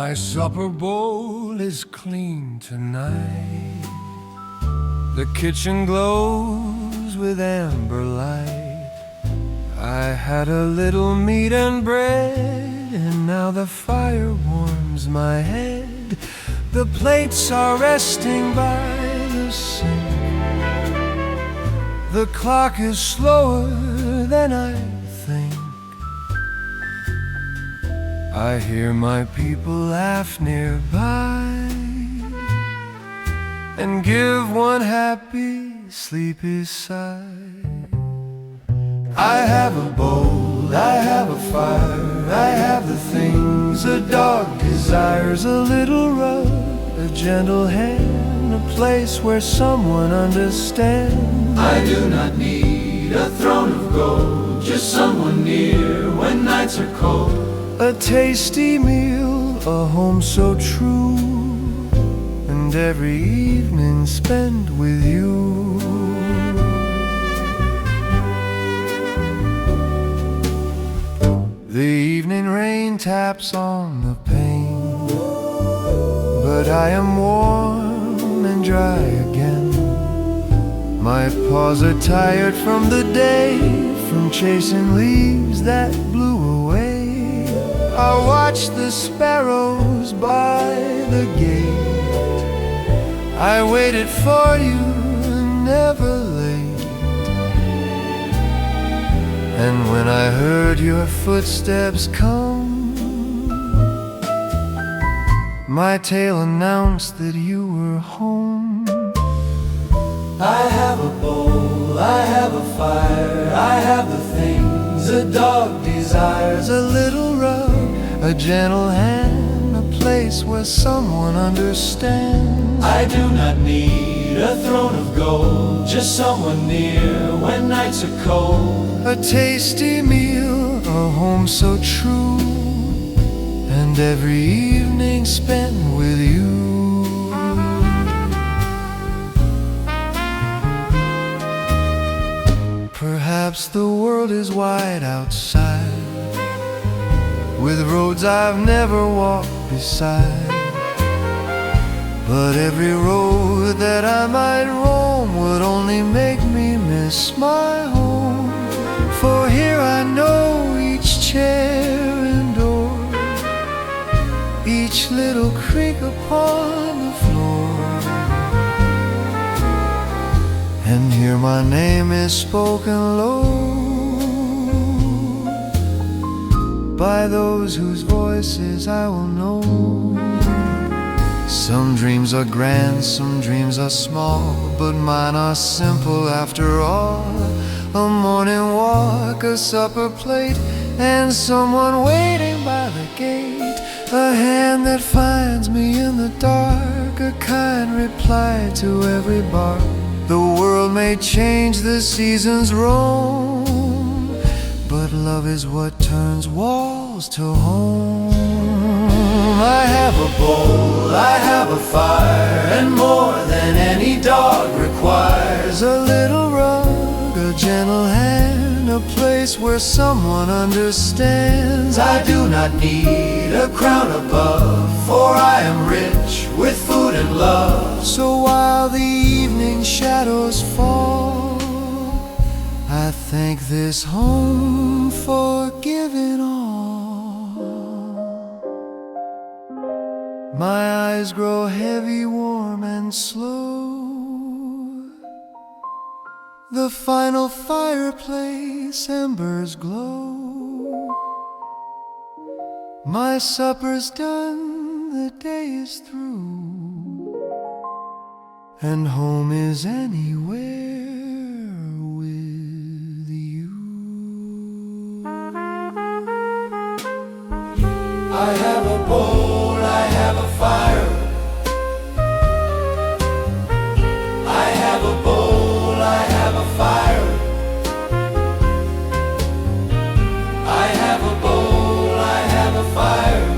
My supper bowl is clean tonight. The kitchen glows with amber light. I had a little meat and bread, and now the fire warms my head. The plates are resting by the sink. The clock is slower than I think. I hear my people laugh nearby and give one happy, sleepy sigh. I have a bowl, I have a fire, I have the things a dog desires. A little rug, a gentle hand, a place where someone understands. I do not need a throne of gold, just someone near when nights are cold. A tasty meal, a home so true, and every evening spent with you. The evening rain taps on the pane, but I am warm and dry again. My paws are tired from the day, from chasing leaves that blew away. I watch the sparrows by the gate. I waited for you, never late. And when I heard your footsteps come, my tail announced that you were home. I have a bowl, I have a fire, I have the things a dog desires. A little rug, a gentle hand, a place where someone understands. I do not need a throne of gold, just someone near when nights are cold. A tasty meal, a home so true, and every evening spent with you. Perhaps the world is wide outside, with roads I've never walked beside. But every road that I might roam would only make me miss my home. For here I know each chair and door, each little creak upon the floor. And here my name is spoken low by those whose voices I will know. Some dreams are grand, some dreams are small, but mine are simple after all. A morning walk, a supper plate, and someone waiting by the gate. A hand that finds me in the dark, a kind reply to every bark. The world may change, the seasons roam, but love is what turns walls to home. I have a bowl, I have a fire, and more than any dog requires. A little rug, a gentle hand, a place where someone understands. I do not need a crown above, for I am rich with food and love. So while the evening shadows fall, I thank this home for giving all. My eyes grow heavy, warm and slow. The final fireplace embers glow. My supper's done, the day is through, and home is anywhere with you. I have a bowl, I have a fire. I have a bowl, I have a fire. I have a bowl, I have a fire.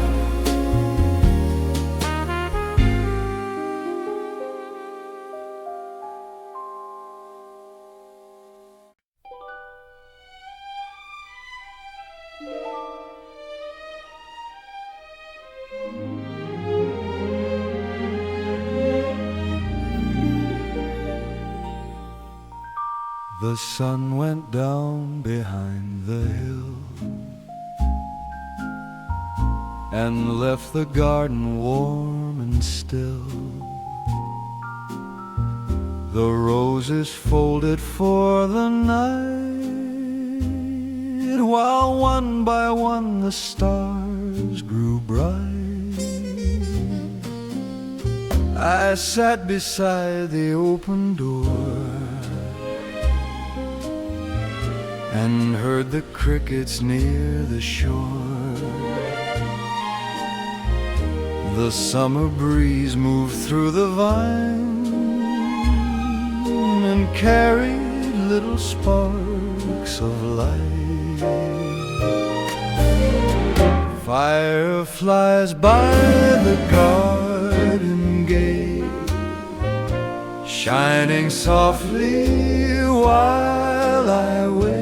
The sun went down behind the hill and left the garden warm and still. The roses folded for the night, while one by one the stars grew bright. I sat beside the open door and heard the crickets near the shore. The summer breeze moved through the vine and carried little sparks of light. Fireflies by the garden gate, shining softly while I wait.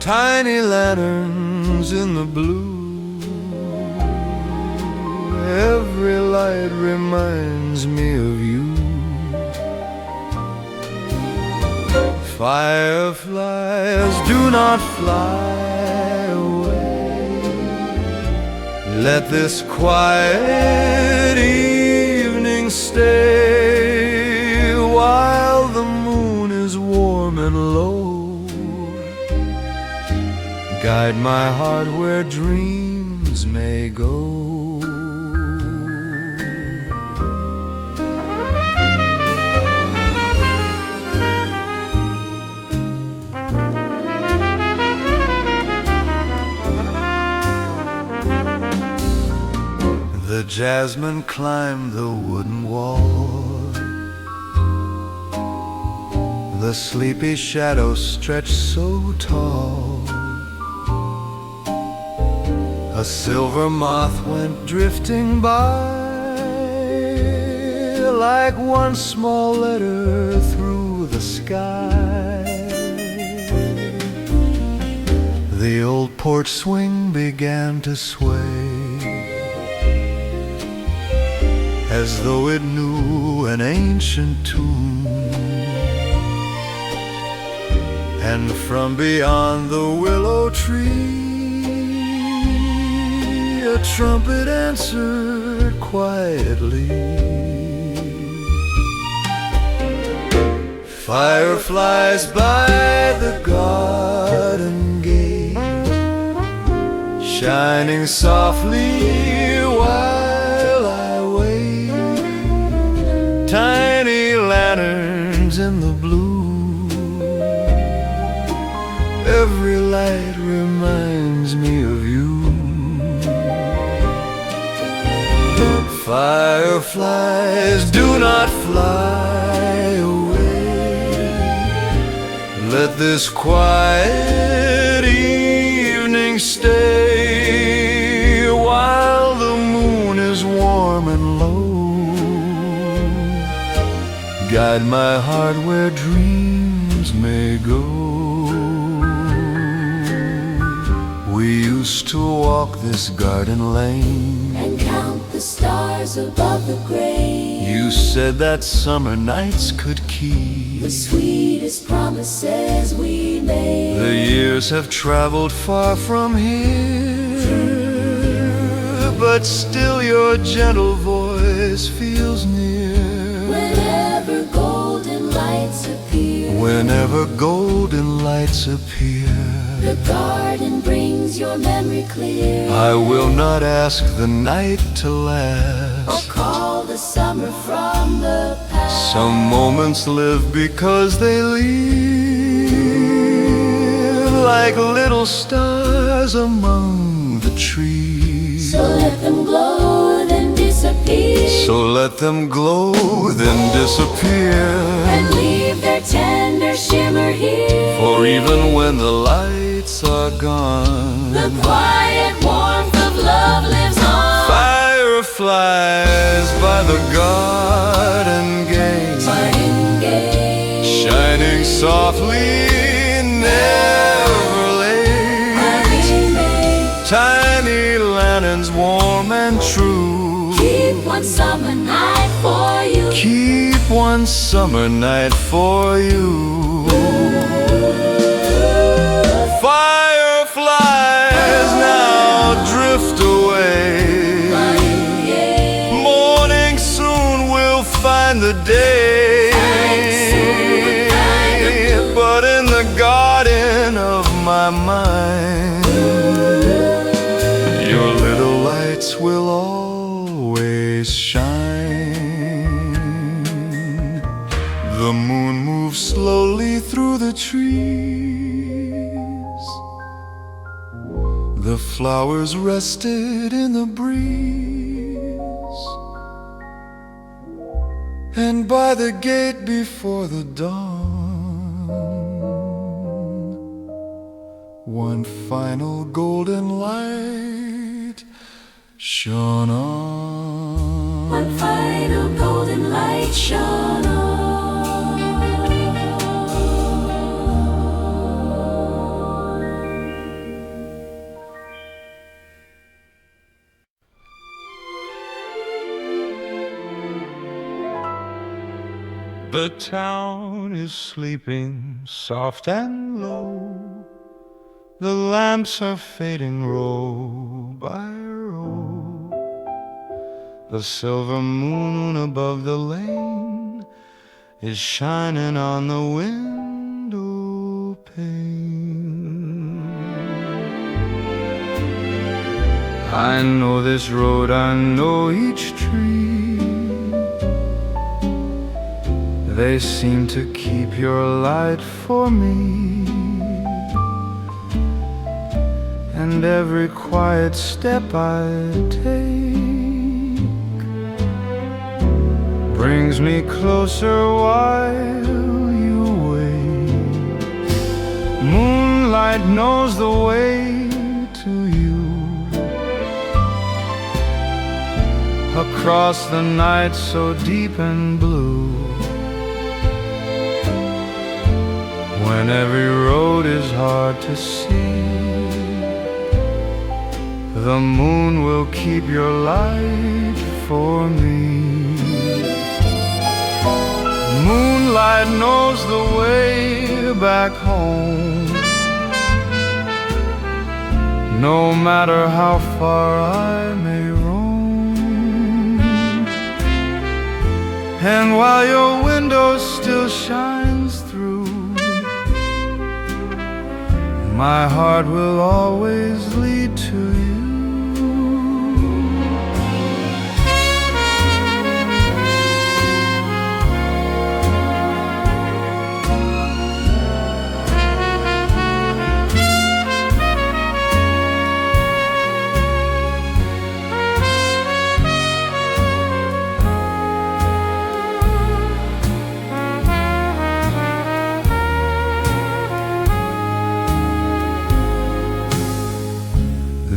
Tiny lanterns in the blue, every light reminds me of you. Fireflies, do not fly away. Let this quiet evening stay, while the moon is warm and low. Guide my heart where dreams may go. The jasmine climbed the wooden wall, the sleepy shadows stretched so tall. A silver moth went drifting by, like one small letter through the sky. The old porch swing began to sway, as though it knew an ancient tune. And from beyond the willow tree, a trumpet answered quietly. Fireflies by the garden gate, shining softly while I wait. Tiny lanterns in the blue, every light reminds me of you. Fireflies, do not fly away. Let this quiet evening stay, while the moon is warm and low. Guide my heart where dreams may go. We used to walk this garden lane and count the stars above the grain. You said that summer nights could keep the sweetest promises we made. The years have traveled far from here, but still your gentle voice feels near. Whenever golden lights appear, whenever golden lights appear, the garden brings your memory clear. I will not ask the night to last, or call the summer from the past. Some moments live because they leave, like little stars among the trees. So let them glow, then disappear. So let them glow, then disappear, and leave their tender shimmer here. For even when the lights are gone, the quiet warmth of love lives on. Fireflies by the garden gate, shining softly, never late. Tiny lanterns warm and true, keep one summer night for you. Keep one summer night for you. Fireflies now drift away. Morning soon will find the day. But in the garden of my mind, your little lights will always shine. The moon moves slowly through the trees. The flowers rested in the breeze. And by the gate before the dawn, one final golden light shone on. One final golden light shone on. The town is sleeping soft and low. The lamps are fading row by row. The silver moon above the lane is shining on the window pane. I know this road, I know each tree. They seem to keep your light for me. And every quiet step I take brings me closer while you wait. Moonlight knows the way to you. Across the night so deep and blue, when every road is hard to see, the moon will keep your light for me. Moonlight knows the way back home. No matter how far I may roam. And while your window still shines through, my heart will always lead to you.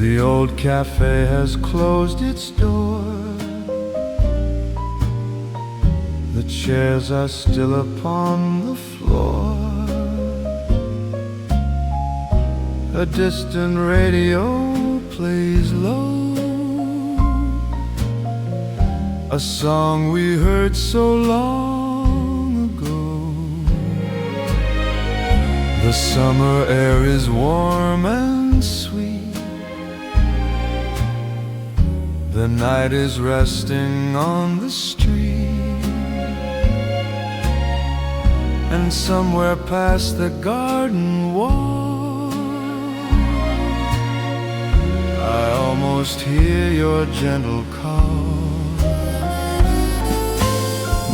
The old cafe has closed its door. The chairs are still upon the floor. A distant radio plays low, a song we heard so long ago. The summer air is warm and sweet. The night is resting on the street, and somewhere past the garden wall, I almost hear your gentle call.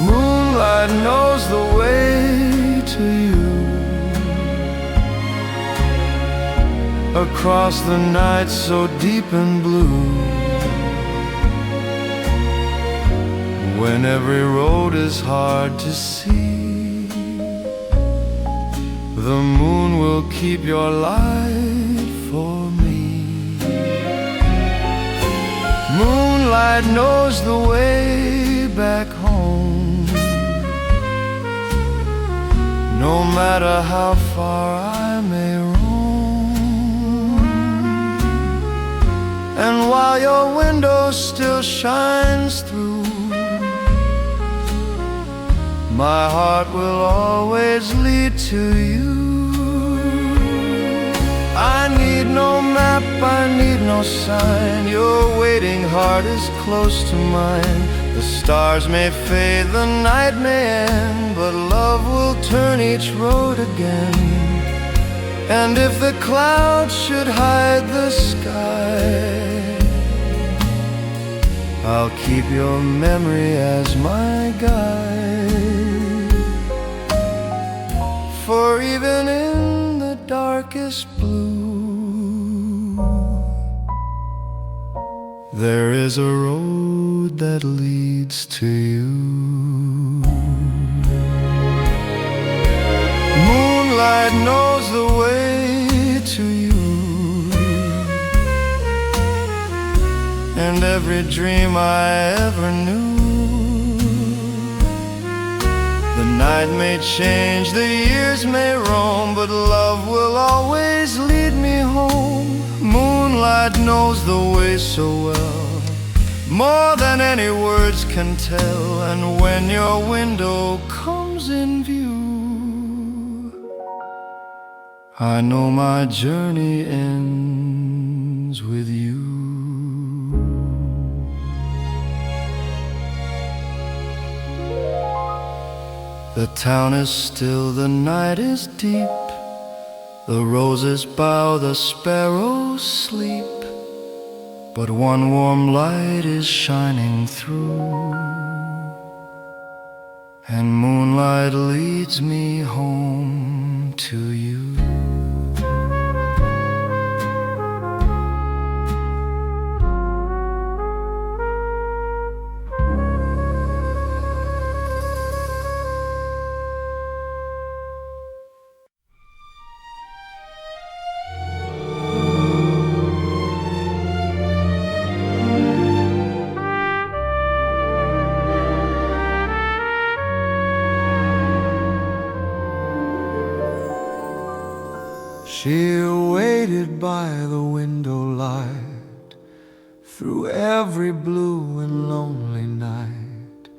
Moonlight knows the way to you. Across the night so deep and blue, when every road is hard to see, the moon will keep your light for me. Moonlight knows the way back home. No matter how far I may roam, and while your window window still shines through. My heart will always lead to you. I need no map, I need no sign. Your waiting heart is close to mine. The stars may fade, the night may end, but love will turn each road again. And if the clouds should hide the sky, I'll keep your memory as my guide. For even in the darkest blue, there is a road that leads to you. Moonlight knows the way to you, and every dream I ever knew. The night may change, the years may roam, but love will always lead me home. Moonlight knows the way so well, more than any words can tell. And when your window comes in view, I know my journey ends with you. The town is still, the night is deep. The roses bow, the sparrows sleep, but one warm light is shining through, and moonlight leads me home to you. She waited by the window light through every blue and lonely night.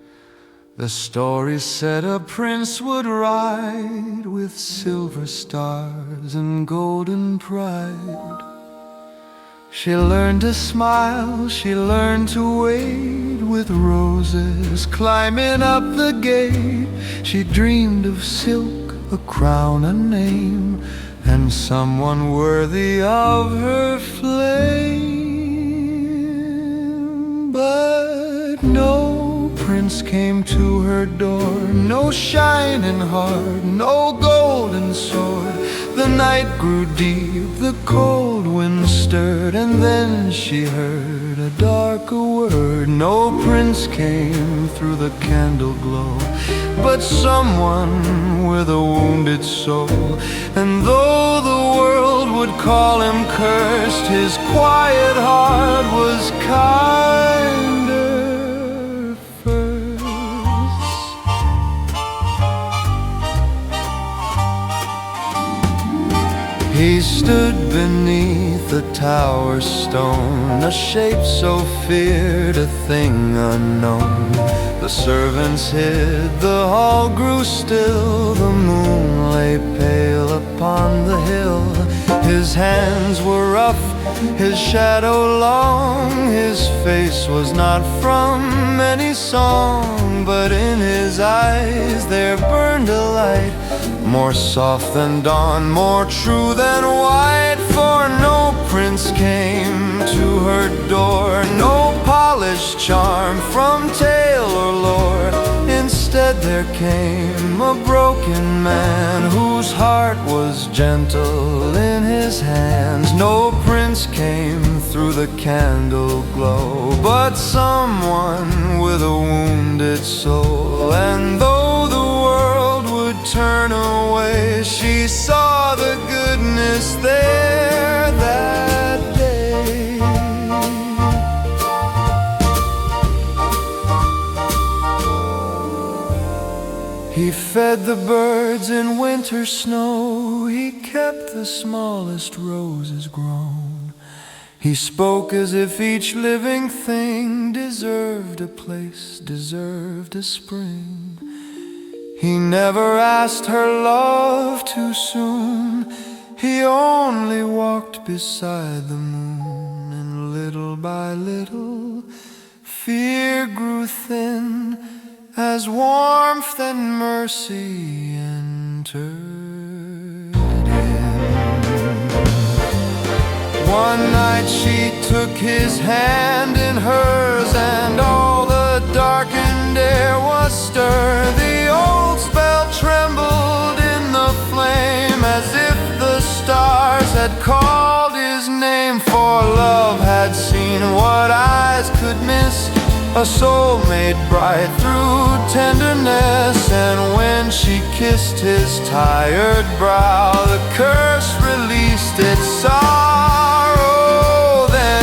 The story said a prince would ride with silver stars and golden pride. She learned to smile, she learned to wait with roses climbing up the gate. She dreamed of silk, a crown, a name, and someone worthy of her flame. But no prince came to her door, no shining heart, no golden sword. The night grew deep, the cold wind stirred, and then she heard a darker word. No prince came through the candle glow, but someone with a wounded soul. And though the world would call him cursed, his quiet heart was kinder first. He stood beneath the tower stone, a shape so feared, a thing unknown. The servants hid, the hall grew still, the moon lay pale upon the hill. His hands were rough, his shadow long, his face was not from any song, but in his eyes there burned a light, more soft than dawn, more true than white. For no prince came to her door, no polished charm from tale or lore. Instead there came a broken man whose heart was gentle in his hands. No prince came through the candle glow, but someone with a wounded soul. And though the world would turn away, she saw the goodness there that day. He fed the birds in winter snow, he kept the smallest roses grown. He spoke as if each living thing deserved a place, deserved a spring. He never asked her love too soon. He only walked beside the moon, and little by little fear grew thin as warmth and mercy entered in. One night she took his hand in hers, and all the darkened air was stirred. The old spell trembled in the flame, as if the stars had called his name. For love had seen what eyes could miss, a soul made bright through tenderness. And when she kissed his tired brow, the curse released its sorrow then.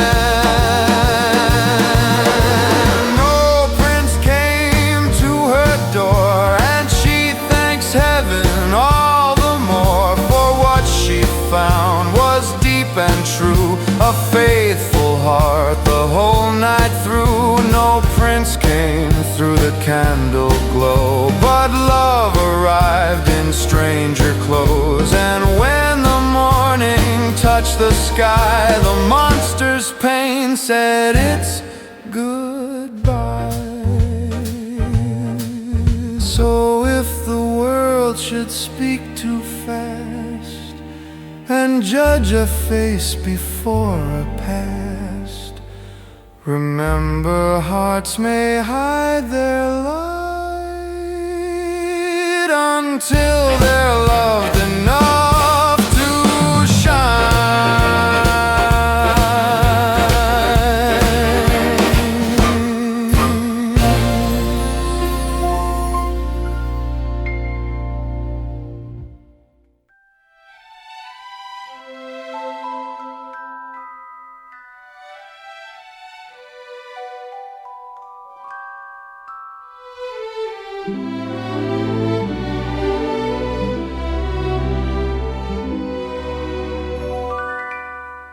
No prince came to her door, and she thanks heaven all the more, for what she found was deep and true, a faithful heart the whole night through. No prince came through the candle glow, but love arrived in stranger clothes. And when the morning touched the sky, the monster's pain said it's goodbye. So if the world should speak too fast and judge a face before a past, remember, hearts may hide their light until they're loved enough to shine.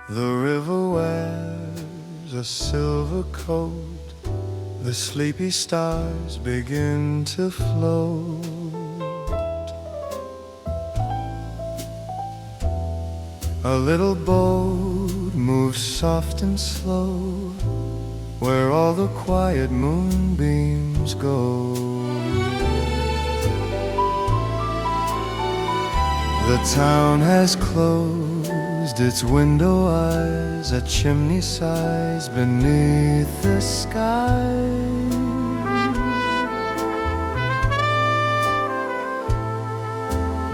The river wears a silver coat, the sleepy stars begin to float. A little boat moves soft and slow, where all the quiet moonbeams go. The town has closed its window eyes at chimney size beneath the sky.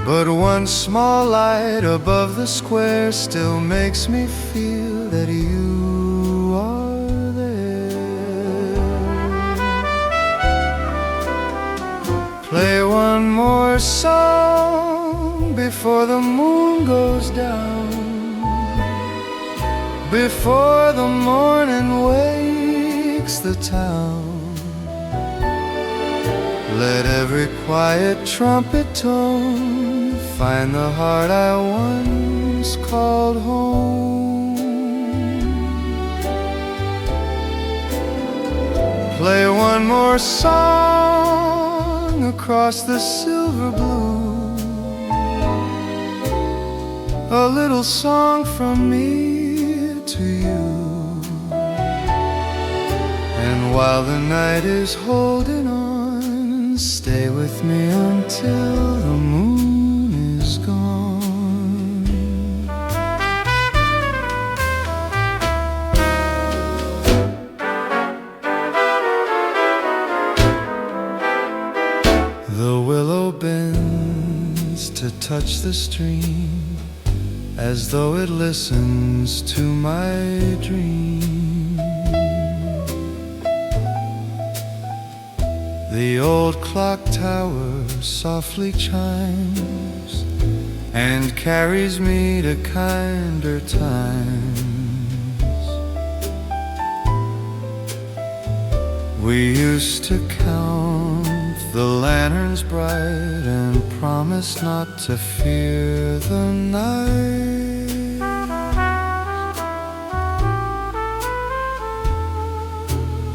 But one small light above the square still makes me feel that you are there. Play one more song before the moon goes down, before the morning wakes the town. Let every quiet trumpet tone find the heart I once called home. Play one more song across the silver blue, a little song from me to you. And while the night is holding on, stay with me until the moon is gone. The willow bends to touch the stream, as though it listens to my dream. The old clock tower softly chimes and carries me to kinder times. We used to count the lanterns bright and promise not to fear the night.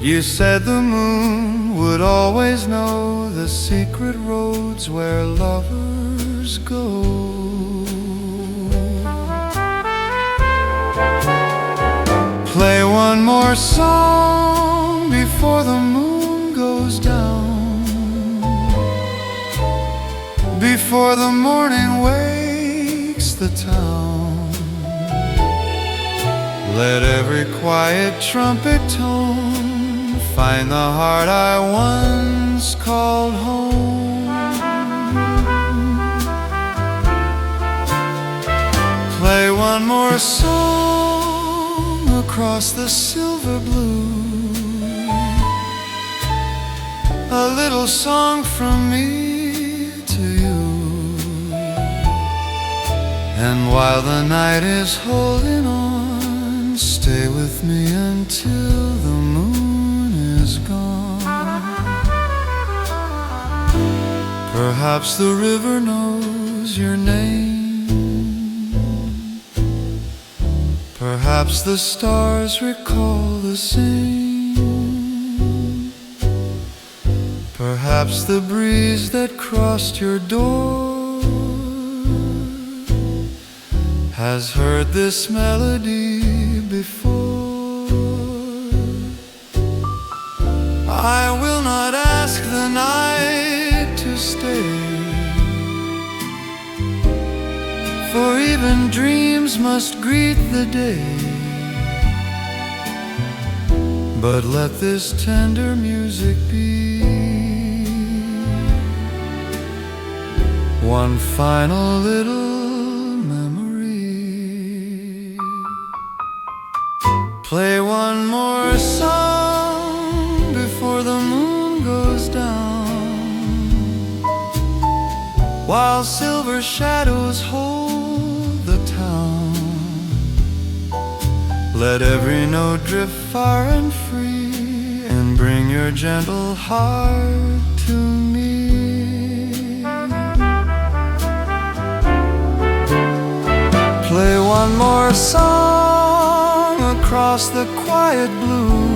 You said the moon would always know the secret roads where lovers go. Play one more song before the moon goes down, before the morning wakes the town. Let every quiet trumpet tone find the heart I once called home. Play one more song across the silver blue, a little song from me to you. And while the night is holding on, stay with me until the moon is gone. Perhaps the river knows your name, perhaps the stars recall the same, perhaps the breeze that crossed your door has heard this melody before. I will not ask the night to stay, for even dreams must greet the day. But let this tender music be one final little memory. Play one more song before the moon goes down, while silver shadows hold the town. Let every note drift far and free, and bring your gentle heart to me. Play one more song across the quiet blue,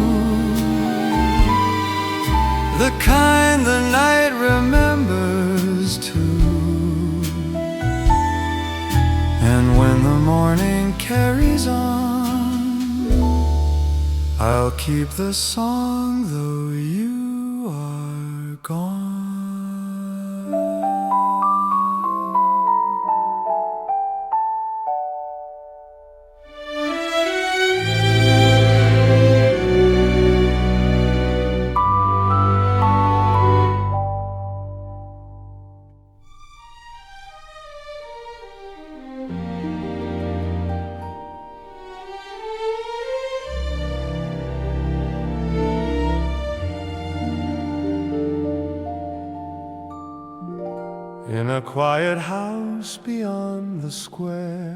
the kind the night remembers too. And when the morning carries on, I'll keep the song though you are gone. In a quiet house beyond the square,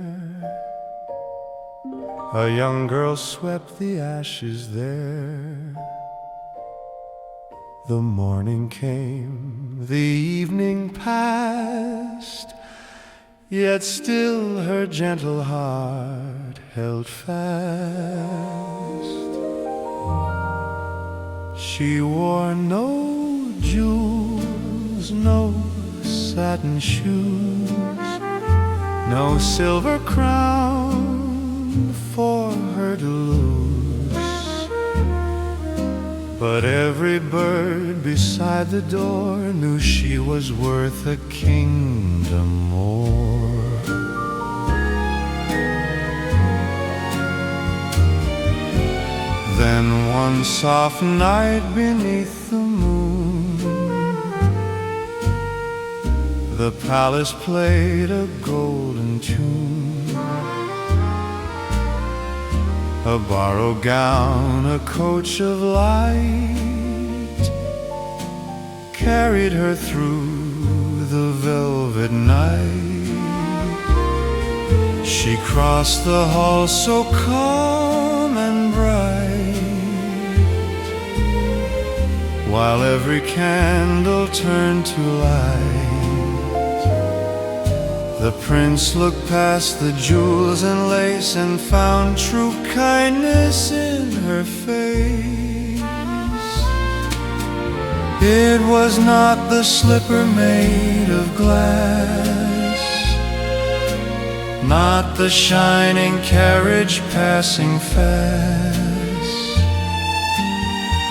a young girl swept the ashes there. The morning came, the evening passed, yet still her gentle heart held fast. She wore no jewels, no satin shoes, no silver crown for her to lose. But every bird beside the door knew she was worth a kingdom more. Then one soft night beneath the moon, the palace played a golden tune. A borrowed gown, a coach of light, carried her through the velvet night. She crossed the hall so calm and bright, while every candle turned to light. The prince looked past the jewels and lace and found true kindness in her face. It was not the slipper made of glass, not the shining carriage passing fast,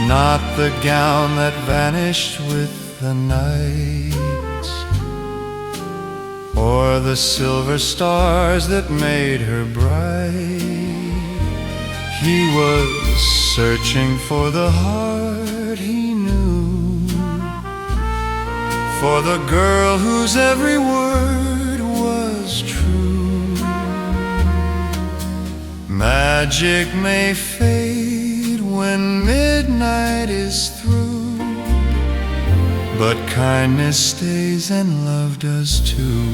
not the gown that vanished with the night, or the silver stars that made her bright. He was searching for the heart he knew, for the girl whose every word was true. Magic may fade when midnight is through, but kindness stays and love does too.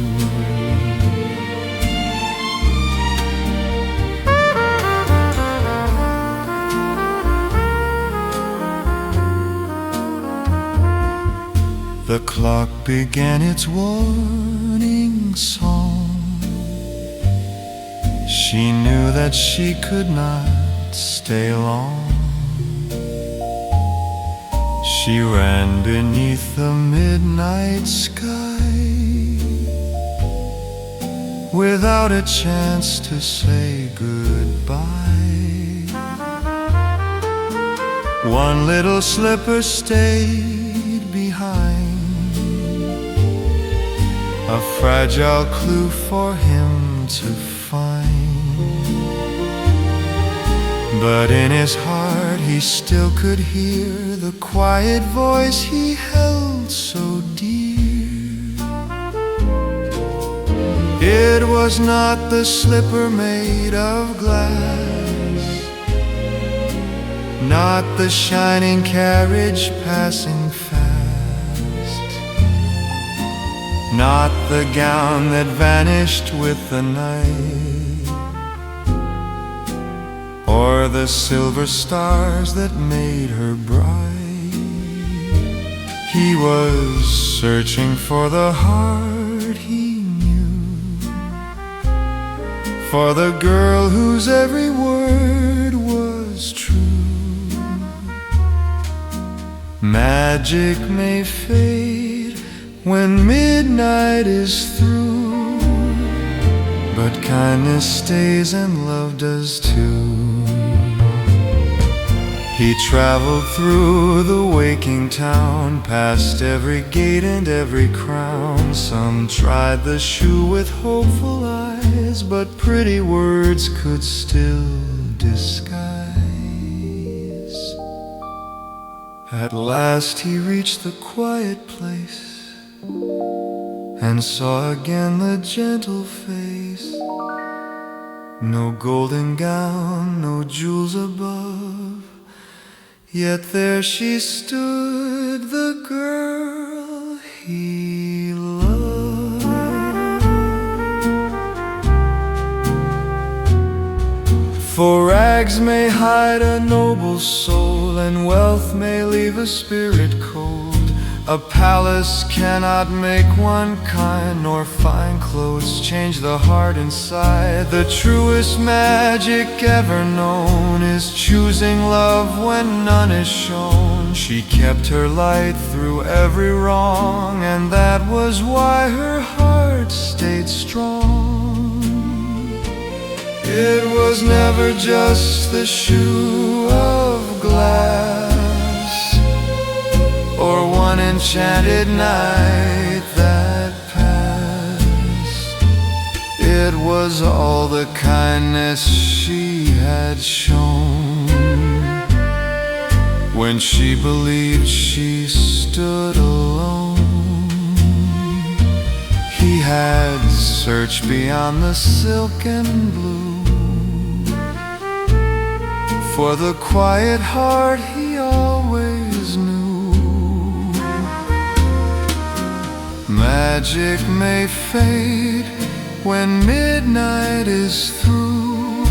The clock began its warning song. She knew that she could not stay long. She ran beneath the midnight sky without a chance to say goodbye. One little slipper stayed behind, a fragile clue for him to find. But in his heart he still could hear the quiet voice he held so dear. It was not the slipper made of glass, not the shining carriage passing fast, not the gown that vanished with the night, or the silver stars that made her bright. He was searching for the heart he knew, for the girl whose every word was true. Magic may fade when midnight is through, but kindness stays and love does too. He traveled through the waking town, past every gate and every crown. Some tried the shoe with hopeful eyes, but pretty words could still disguise. At last he reached the quiet place and saw again the gentle face. No golden gown, no jewels above, yet there she stood, the girl he loved. For rags may hide a noble soul, and wealth may leave a spirit cold. A palace cannot make one kind, nor fine clothes change the heart inside. The truest magic ever known is choosing love when none is shown. She kept her light through every wrong, and that was why her heart stayed strong. It was never just the shoe of glass, or one enchanted night that passed. It was all the kindness she had shown when she believed she stood alone. He had searched beyond the silken blue for the quiet heart he always knew. Magic may fade when midnight is through,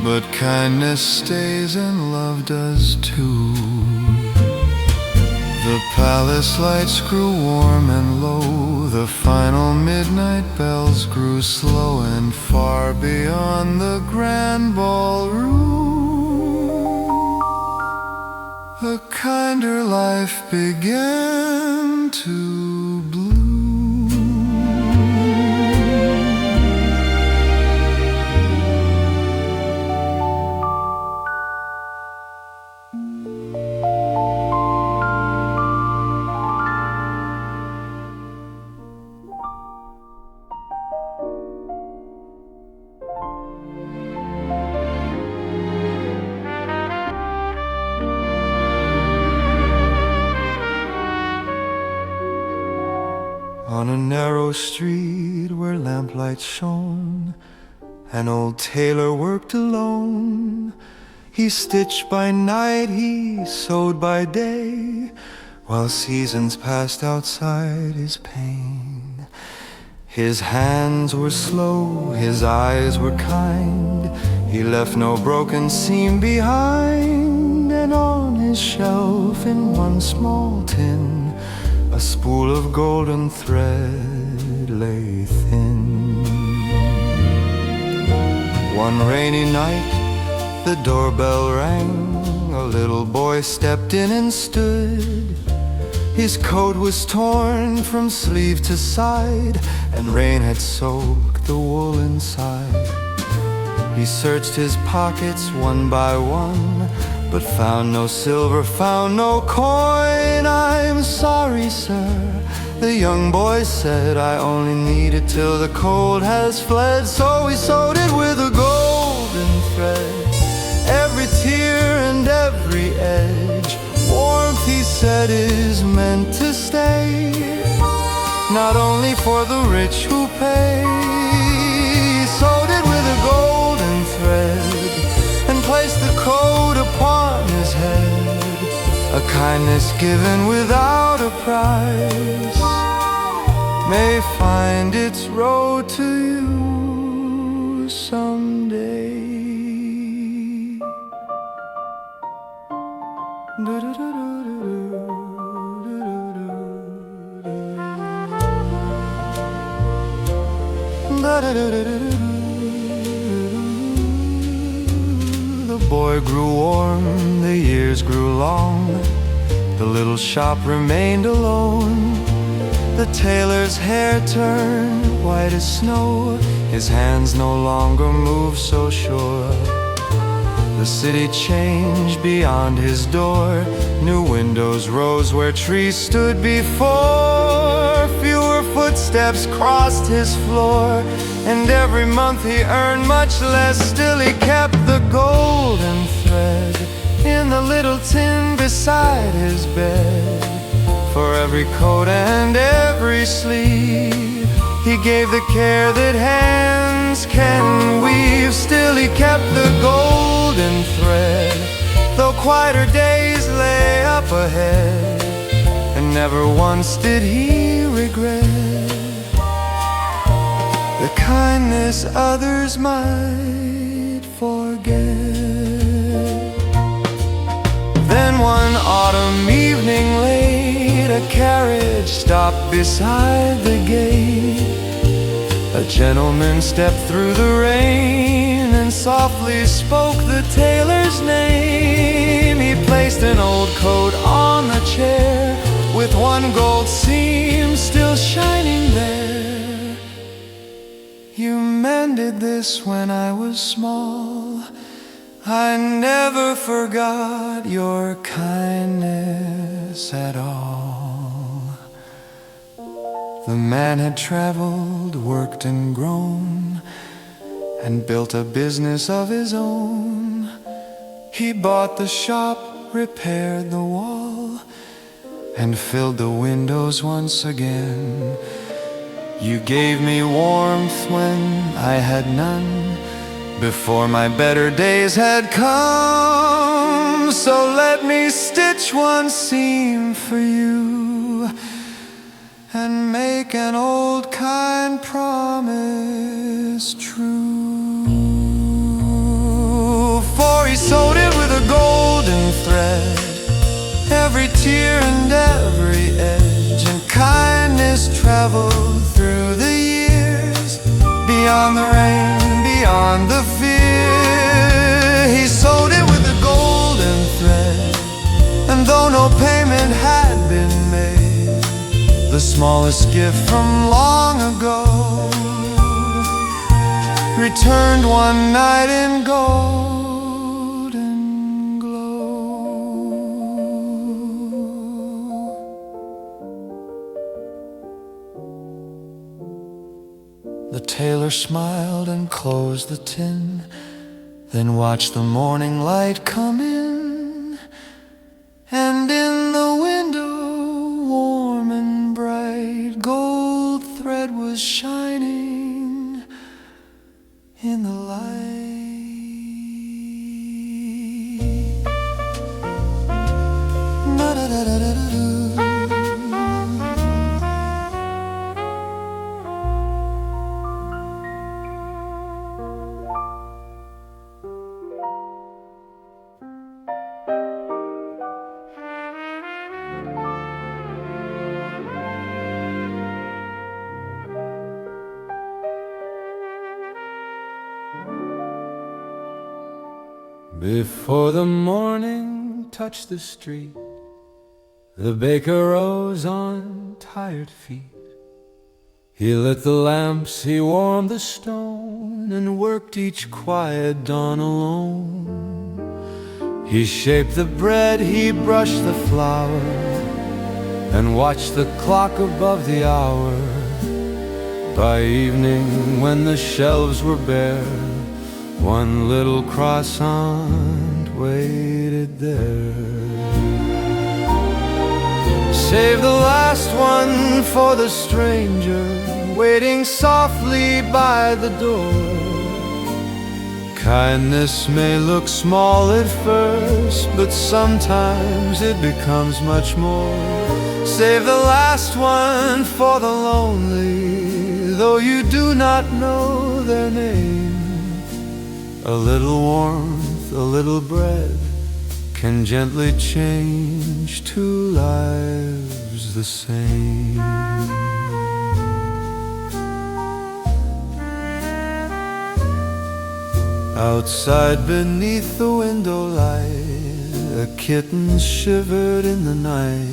but kindness stays and love does too. The palace lights grew warm and low, the final midnight bells grew slow, and far beyond the grand ballroom a kinder life began to bloom. On a narrow street where lamplight shone, an old tailor worked alone. He stitched by night, he sewed by day, while seasons passed outside his pane. His hands were slow, his eyes were kind, he left no broken seam behind. And on his shelf in one small tin, a spool of golden thread lay thin. One rainy night, the doorbell rang. A little boy stepped in and stood. His coat was torn from sleeve to side, and rain had soaked the wool inside. He searched his pockets one by one, but found no silver, found no coin. "I'm sorry, sir," the young boy said, "I only need it till the cold has fled." So he sewed it with a golden thread, every tear and every edge. Warmth, he said, is meant to stay, not only for the rich who pay. He sewed it with a golden thread and placed the coat upon his head, a kindness given without a price may find its road to you someday. The boy grew warm, the years grew long, the little shop remained alone. The tailor's hair turned white as snow, his hands no longer moved so sure. The city changed beyond his door, new windows rose where trees stood before. Fewer footsteps crossed his floor, and every month he earned much less. Still he kept the golden thread in the little tin beside his bed. For every coat and every sleeve, he gave the care that hands can weave. Still he kept the golden thread, though quieter days lay up ahead, and never once did he regret the kindness others might forget. Then one autumn evening late, a carriage stopped beside the gate. A gentleman stepped through the rain and softly spoke the tailor's name. He placed an old coat on the chair, with one gold seam still shining there. "You mended this when I was small. I never forgot your kindness at all." The man had traveled, worked and grown, and built a business of his own. He bought the shop, repaired the wall, and filled the windows once again. "You gave me warmth when I had none, before my better days had come. So let me stitch one seam for you, and make an old kind promise true." For he sewed it with a golden thread, every tear and every edge, and kindness traveled through the years, beyond the rain, beyond the fear. He sewed it with a golden thread and smallest gift from long ago, returned one night in golden glow. The tailor smiled and closed the tin, then watched the morning light come in, and in the window, warm and bright, gold thread was shining in the light. Before the morning touched the street, the baker rose on tired feet. He lit the lamps, he warmed the stone, and worked each quiet dawn alone. He shaped the bread, he brushed the flour, and watched the clock above the hour. By evening, when the shelves were bare, one little croissant waited there. Save the last one for the stranger, waiting softly by the door. Kindness may look small at first, but sometimes it becomes much more. Save the last one for the lonely, though you do not know their name. A little warmth, a little bread can gently change two lives the same. Outside beneath the window light, a kitten shivered in the night.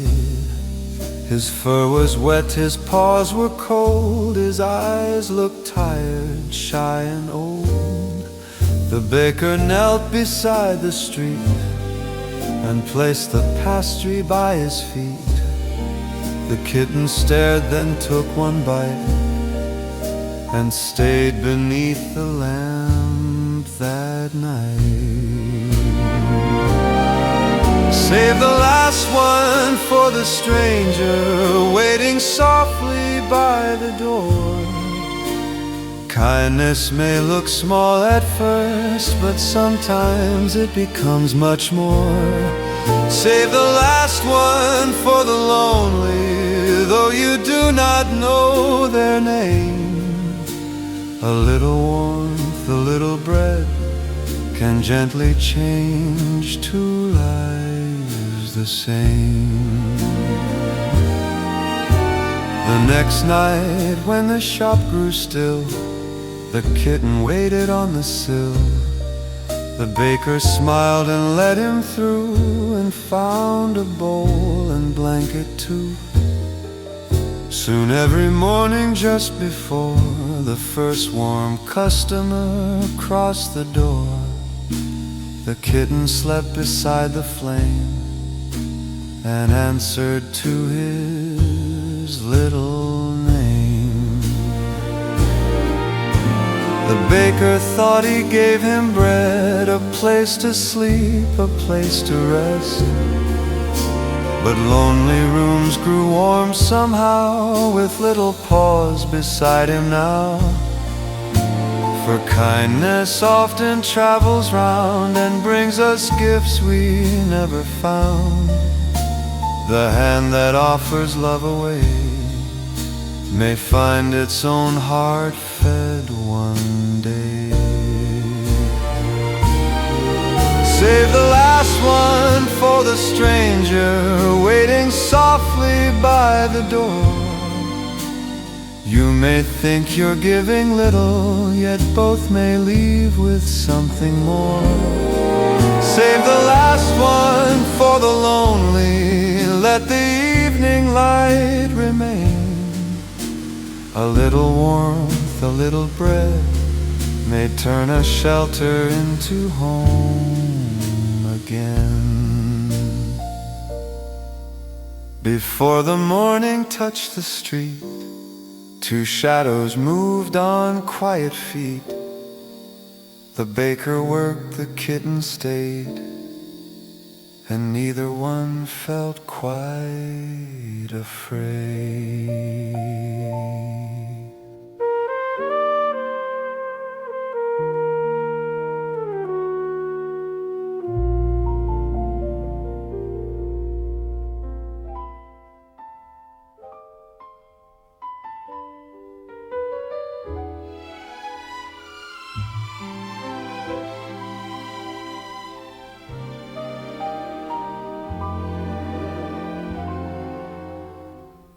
His fur was wet, his paws were cold, his eyes looked tired, shy and old. The baker knelt beside the street and placed the pastry by his feet. The kitten stared, then took one bite, and stayed beneath the lamp that night. Save the last one for the stranger, waiting softly by the door. Kindness may look small at first, but sometimes it becomes much more. Save the last one for the lonely, though you do not know their name. A little warmth, a little bread can gently change two lives the same. The next night when the shop grew still, the kitten waited on the sill. The baker smiled and let him through, and found a bowl and blanket too. Soon every morning just before the first warm customer crossed the door, the kitten slept beside the flame and answered to his little name. The baker thought he gave him bread, a place to sleep, a place to rest. But lonely rooms grew warm somehow, with little paws beside him now. For kindness often travels round and brings us gifts we never found. The hand that offers love away may find its own heart fed one day. Save the last one for the stranger, waiting softly by the door. You may think you're giving little, yet both may leave with something more. Save the last one for the lonely, let the evening light remain. A little warmth, a little bread may turn a shelter into home again. Before the morning touched the street, two shadows moved on quiet feet. The baker worked, the kitten stayed, and neither one felt quite afraid.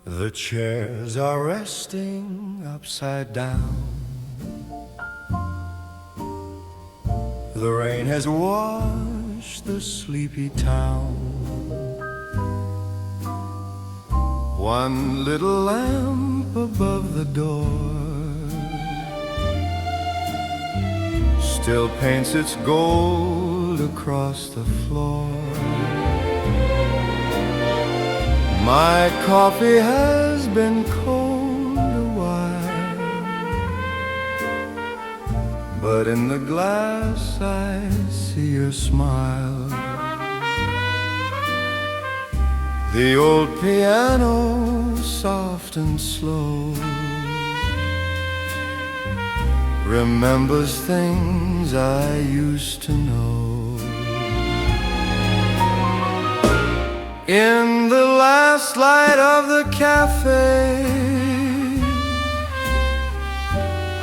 The chairs are resting upside down. The rain has washed the sleepy town. One little lamp above the door still paints its gold across the floor. My coffee has been cold a while, but in the glass I see your smile. The old piano, soft and slow, remembers things I used to know. In the last light of the cafe,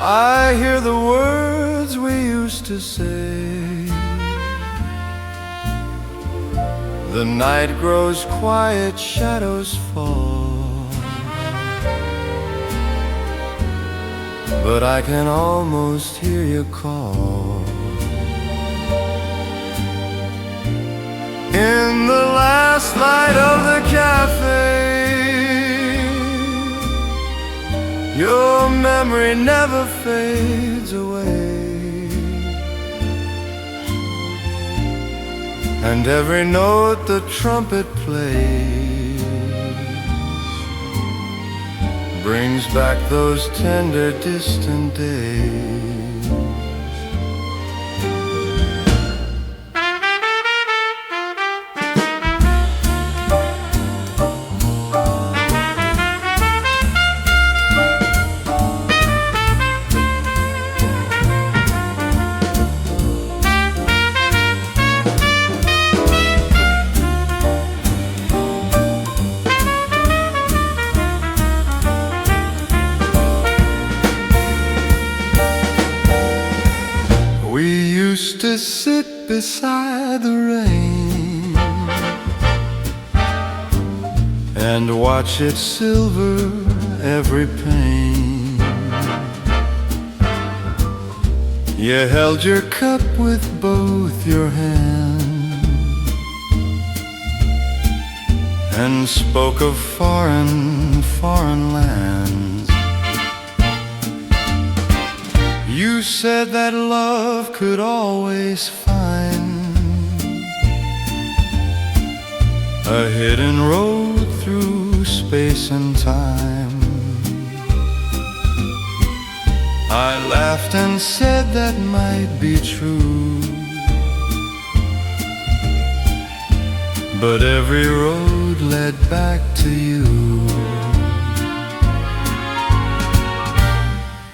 I hear the words we used to say. The night grows quiet, shadows fall, but I can almost hear you call. In the last light of the cafe, your memory never fades away, and every note the trumpet plays brings back those tender, distant days. To sit beside the rain and watch it silver every pane. You held your cup with both your hands and spoke of foreign, foreign lands. You said that love could always find a hidden road through space and time. I laughed and said that might be true, but every road led back to you.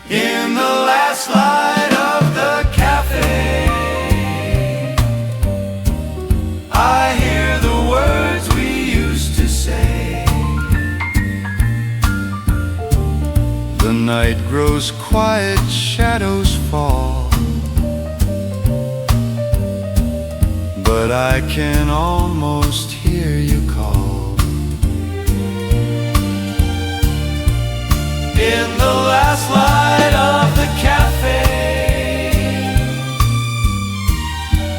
In the last light of the cafe, I hear the words we used to say. The night grows quiet, shadows fall, but I can almost hear you call. In the last light of the cafe,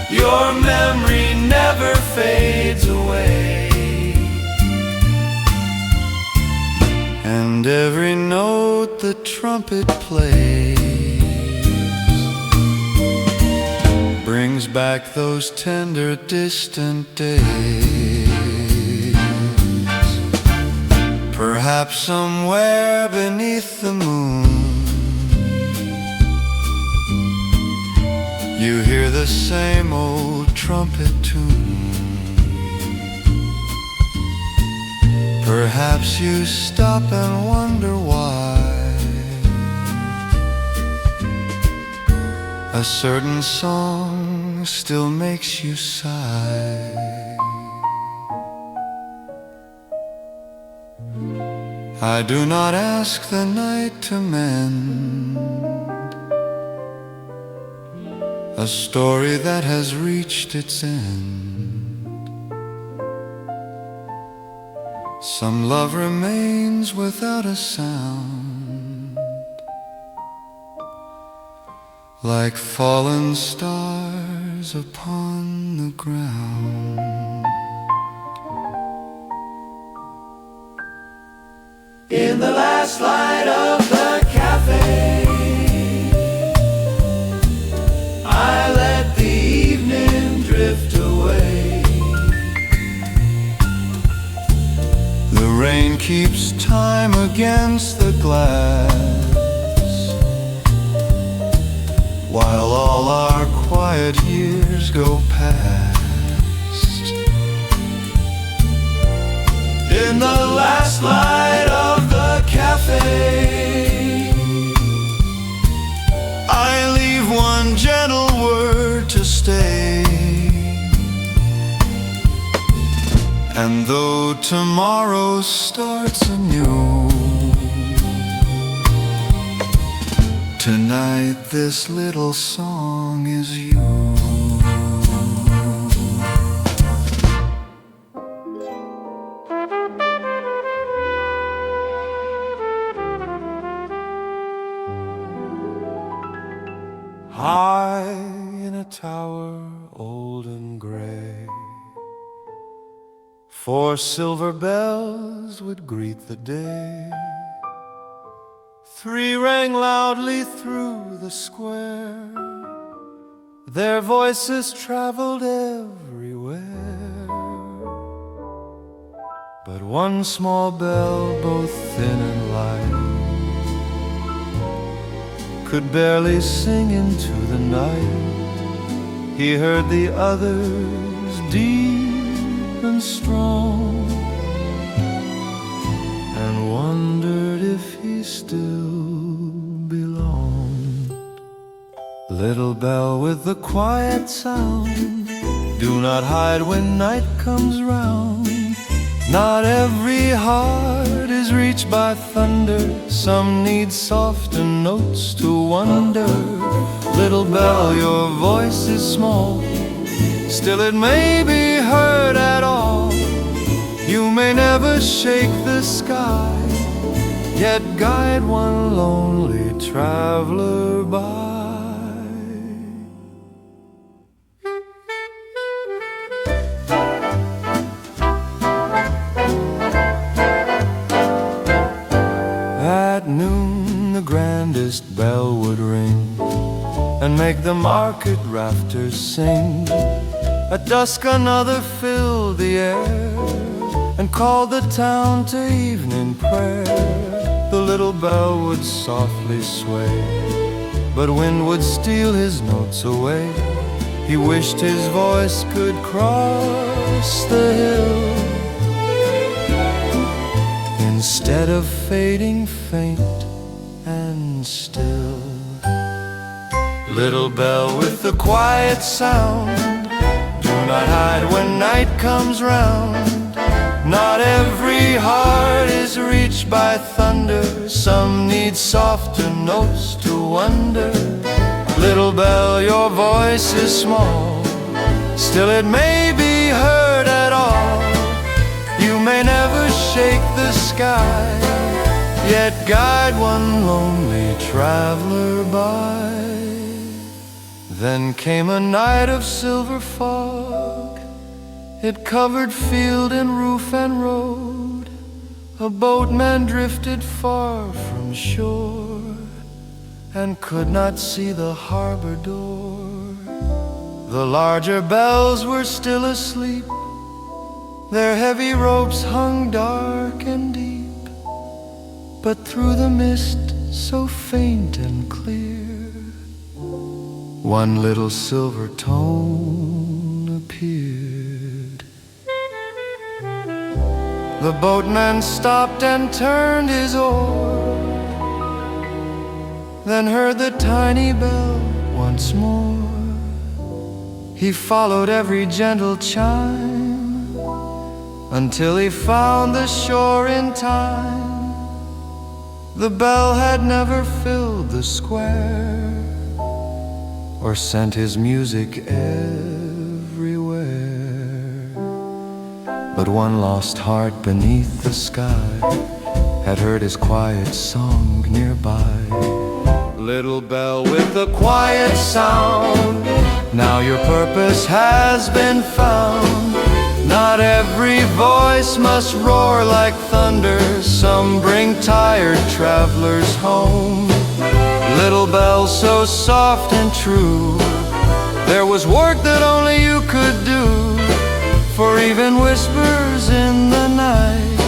your memory never fades away, and every note the trumpet plays brings back those tender, distant days. Perhaps somewhere beneath the moon you hear the same old trumpet tune. Perhaps you stop and wonder why a certain song still makes you sigh. I do not ask the night to mend a story that has reached its end. Some love remains without a sound, like fallen stars upon the ground. In the last light of the cafe, I let the evening drift away. The rain keeps time against the glass, while all our quiet years go past. In the last light of the cafe, I leave one gentle word to stay. And though tomorrow starts anew, tonight this little song is you. High in a tower, old and gray, 4 silver bells would greet the day. 3 rang loudly through the square, their voices traveled everywhere. But one small bell, both thin and light, could barely sing into the night. He heard the others deep and strong, and wondered if he still belonged. Little bell with the quiet sound, do not hide when night comes round. Not every heart is reached by thunder, some need softer notes to wonder. Little bell, your voice is small, still it may be heard at all. You may never shake the sky, yet guide one lonely traveler by. At noon the grandest bell would ring and make the market rafters sing. At dusk another filled the air and called the town to evening prayer. The little bell would softly sway, but wind would steal his notes away. He wished his voice could cross the hill, instead of fading faint and still. Little bell with the quiet sound, do not hide when night comes round. Not every heart is reached by thunder, some need softer notes to wonder. Little bell, your voice is small, still it may be heard at all. You may never shake the sky, yet guide one lonely traveler by. Then came a night of silver fog, it covered field and roof and road. A boatman drifted far from shore, and could not see the harbor door. The larger bells were still asleep, their heavy ropes hung dark and deep, but through the mist so faint and clear, one little silver tone appeared. The boatman stopped and turned his oar, then heard the tiny bell once more. He followed every gentle chime until he found the shore in time. The bell had never filled the square or sent his music everywhere, but one lost heart beneath the sky had heard his quiet song nearby. Little bell with the quiet sound, now your purpose has been found. Not every voice must roar like thunder, some bring tired travelers home. Little bell so soft and true, there was work that only you could do, for even whispers in the night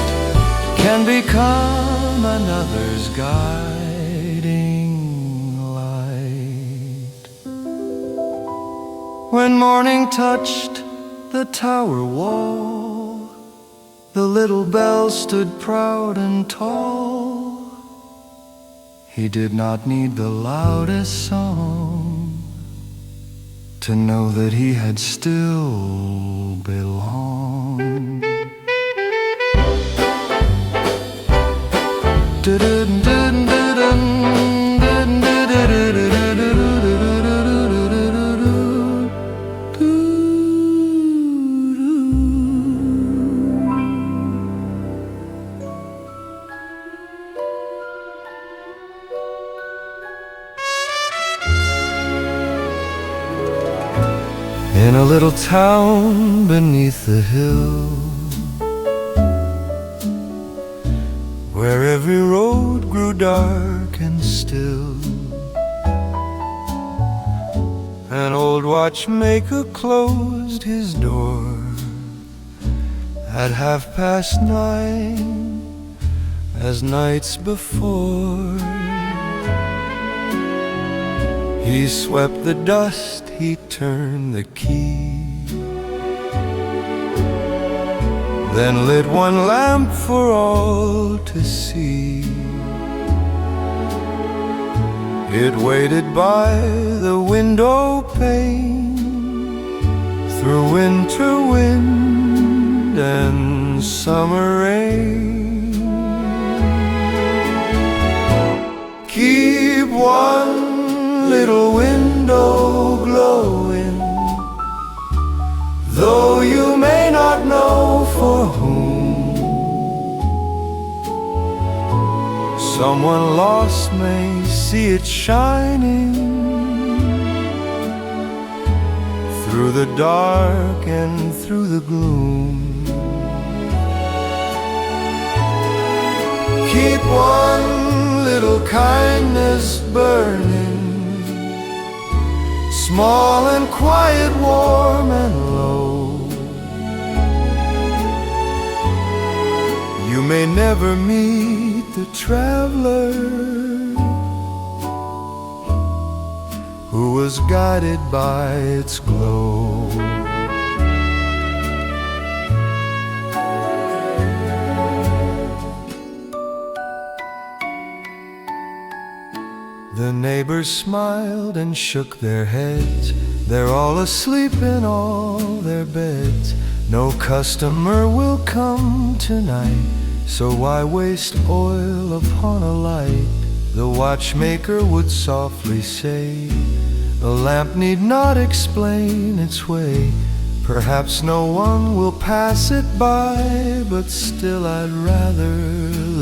can become another's guiding light. When morning touched the tower wall, the little bell stood proud and tall. He did not need the loudest song to know that he had still belonged. In a little town beneath the hill, where every road grew dark and still, an old watchmaker closed his door at 9:30, as nights before. He swept the dust, he turned the key, then lit one lamp for all to see. It waited by the window pane through winter wind and summer rain. Keep one little window glowing, though you may not know for whom. Someone lost may see it shining through the dark and through the gloom. Keep one little kindness burning, small and quiet, warm and low. You may never meet the traveler who was guided by its glow. The neighbors smiled and shook their heads. They're all asleep in all their beds. No customer will come tonight, so why waste oil upon a light? The watchmaker would softly say, the lamp need not explain its way. Perhaps no one will pass it by, but still I'd rather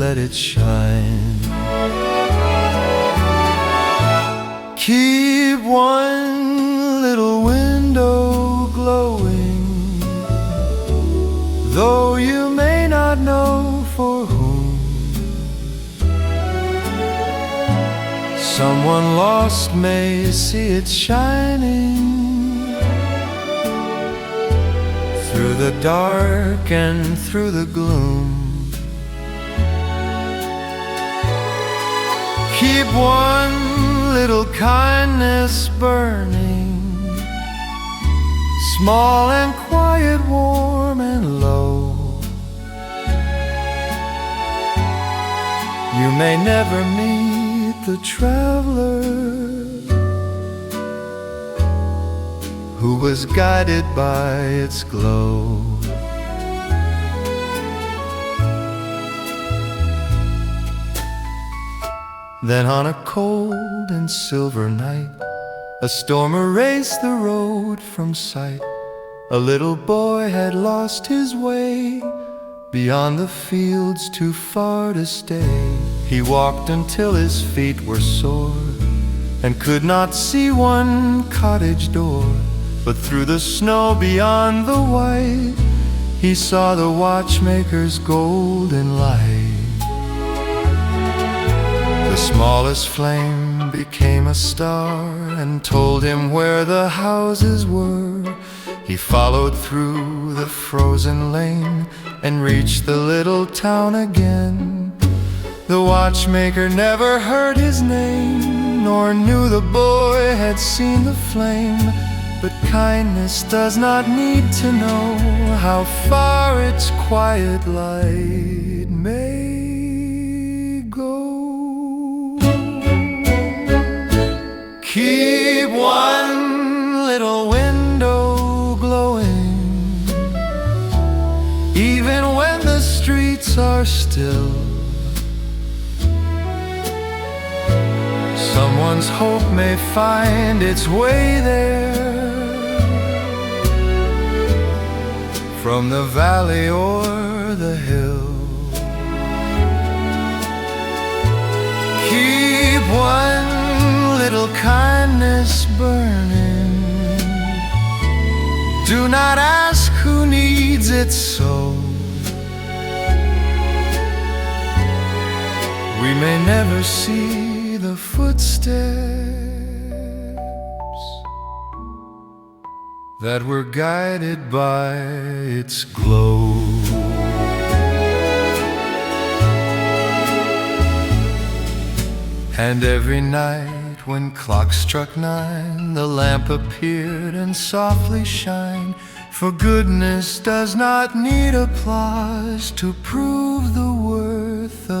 let it shine. Keep one little window glowing, though you may not know for whom. Someone lost may see it shining through the dark and through the gloom. Keep one little kindness burning, small and quiet, warm and low. You may never meet the traveler who was guided by its glow. Then on a cold and silver night, a storm erased the road from sight. A little boy had lost his way, beyond the fields too far to stay. He walked until his feet were sore, and could not see one cottage door. But through the snow beyond the white, he saw the watchmaker's golden light. The smallest flame became a star and told him where the houses were. He followed through the frozen lane and reached the little town again. The watchmaker never heard his name, nor knew the boy had seen the flame. But kindness does not need to know how far its quiet light may go. Keep one little window glowing, even when the streets are still. Someone's hope may find its way there, from the valley or the hill. Keep one little kindness burning. Do not ask who needs it so. We may never see the footsteps that were guided by its glow. And every night when clock struck 9, the lamp appeared and softly shined. For goodness does not need applause to prove the worth of